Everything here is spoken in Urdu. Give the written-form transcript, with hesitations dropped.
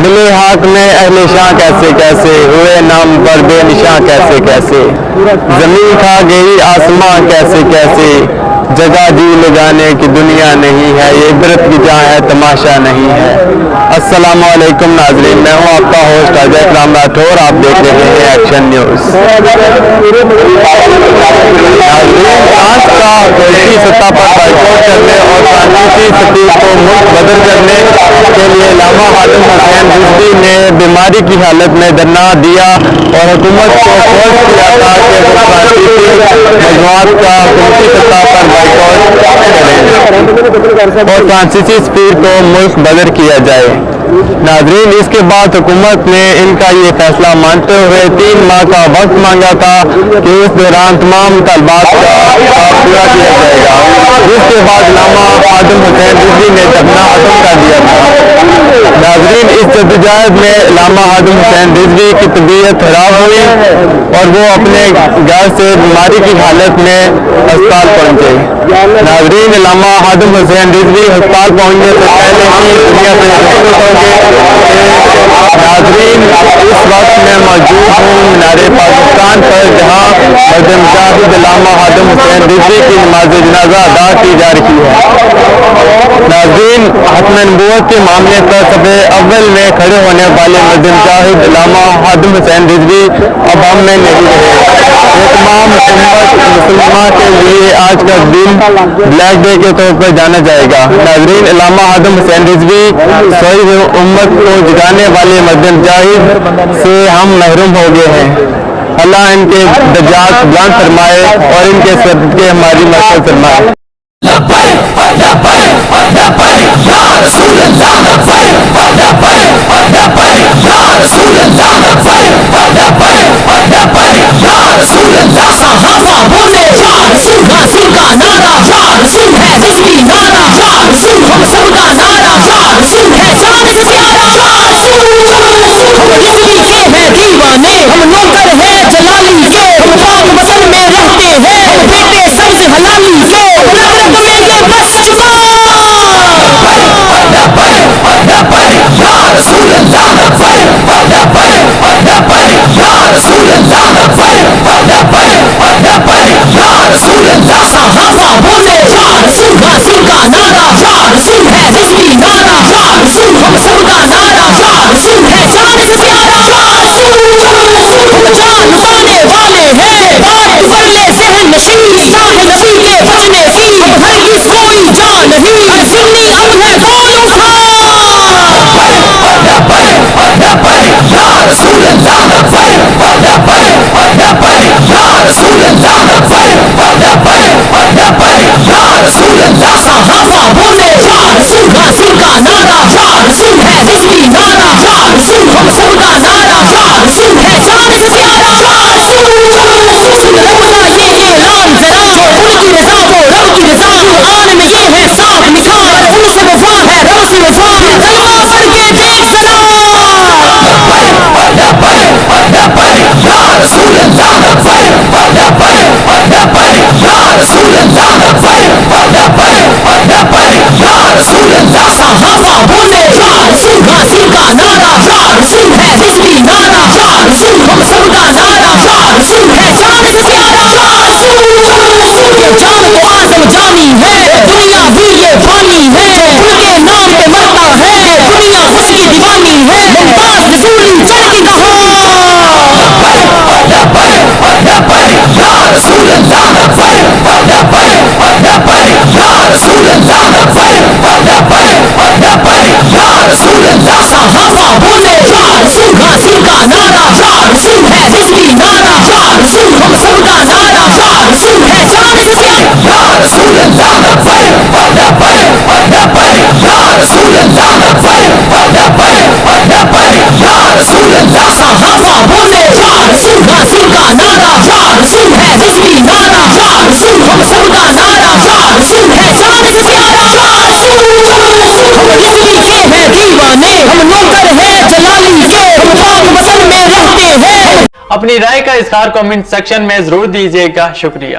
دل حق میں اہل شاہ کیسے کیسے ہوئے نام پر بے نشاں کیسے کیسے زمین کھا گئی آسمان کیسے کیسے جگہ جی لگانے کی دنیا نہیں ہے یہ عبرت کی جہاں ہے تماشا نہیں ہے۔ السلام علیکم ناظرین، میں ہوں آپ کا ہوسٹ اجے اکرام راٹھور، آپ دیکھ رہے ہیں ایکشن نیوز۔ ناظرین، آج کا قومی سطح پر بائیکاٹ کرنے اور قانونی سطح کو ملک بدر کرنے کے لیے علامہ خادم حسین رضوی نے بیماری کی حالت میں دھرنا دیا اور حکومت کو فورس کیا تھا کہ وہ فرانسیسی مجموعات کا قومی سطح پر بائیکاٹ کریں اور فرانسیسی سفیر کو ملک بدر کیا جائے۔ ناظرین، اس کے بعد حکومت نے ان کا یہ فیصلہ مانتے ہوئے 3 ماہ کا وقت مانگا تھا کہ اس دوران تمام طلبات کا پورا کیا جائے گا، جس کے بعد علامہ خادم حسین رضوی نے دھرنا ختم کر دیا تھا۔ ناظرین، اس جدوجہد میں علامہ خادم حسین رضوی کی طبیعت خراب ہوئی اور وہ اپنے گھر سے بیماری کی حالت میں ہسپتال پہنچے۔ ناظرین، علامہ خادم حسین رضوی ہسپتال پہنچنے سے پہلے ہی دنیا سے رخصت ہو گئے۔ ناظرین، اس وقت میں موجود ہوں مینار پاکستان پر، جہاں مظہر مجاہد علامہ خادم حسین رضوی کی نماز جنازہ ادا کی جا رہی ہے۔ ناظرین، ختم نبوت کے معاملے پر صفحے اول میں کھڑے ہونے والے مظہر مجاہد علامہ خادم حسین رضوی اب ہم میں نہیں رہے۔ یہ تمام امت مسلمہ کے لیے آج کا دن بلیک ڈے کے طور پر جانا جائے گا۔ ناظرین، علامہ خادم حسین رضوی سوئی امت کو جگانے والے مظہر مجاہد سے ہم محروم ہو گئے ہیں۔ اللہ ان کے درجات بلند فرمائے اور ان کے صدقے ہماری مدد فرمائے۔ ہم نوکر ہیں جلالی کے، ہم پاک وطن میں رہتے ہیں، ہم بیٹے سبز حلالی کے، نظرت میں یہ بس شما صحابہ بولے یا رسول کا نعرہ، یا رسول ہے رضوی نعرہ، یا رسول ہم سب کا نعرہ، یا رسول ہے جان سے پیارا، یا رسول ہم جان لٹانے والے ہیں، بات بدلے ذہن نشین، چاہ نبی کے بچنے کی اب ہرگز کوئی جان نہیں، ہر سنی اب ہے بول اٹھا صحابہ بولے یا رسول کا نعرہ، یا رسول ہے رضوی نعرہ، یا رسول ہم سب کا نعرہ، یا رسول ہے جان سے پیارا، یا رسول سن اپنا یہ اعلان ذرا، جو ان کی رضا وہ رب کی رضا، قرآن میں یہ ہے صاف لکھا، ان سے وفا ہے رب سے وفا، یہ کلمہ پڑھ کے دیکھ ذرا۔ صحابہ بولے یا رسول کا نعرہ، یا رسول ہے رضوی نعرہ، یا رسول ہم سب کا نعرہ، یا رسول ہے جان سے پیارا، یا رسول یہ جان تو اعظم جانی ہے، دنیا بھی یہ فانی ہے، ان کے نام پہ مرتا ہے دنیا اس کی دیوانی ہے، ممتاز رسولی چڑھ کی کہا صحابہ بولے یا رسول کا نعرہ، یا رسول ہے رضوی نعرہ، یا رسول ہم سب کا نعرہ، یا رسول ہے جان سے پیارا، یا رسول صحابہ بولے یا رسول کا نعرہ، یا رسول ہے رضوی نعرہ، یا رسول ہم سب کا نعرہ، یا رسول ہے جان سے پیارا، یا رسول ہم رضوی کے ہیں دیوانے، ہم نوکر ہیں جلالی کے، ہم پاک وطن میں رہتے ہیں۔ اپنی رائے کا اظہار کامنٹ سیکشن میں ضرور دیجیے گا۔ شکریہ۔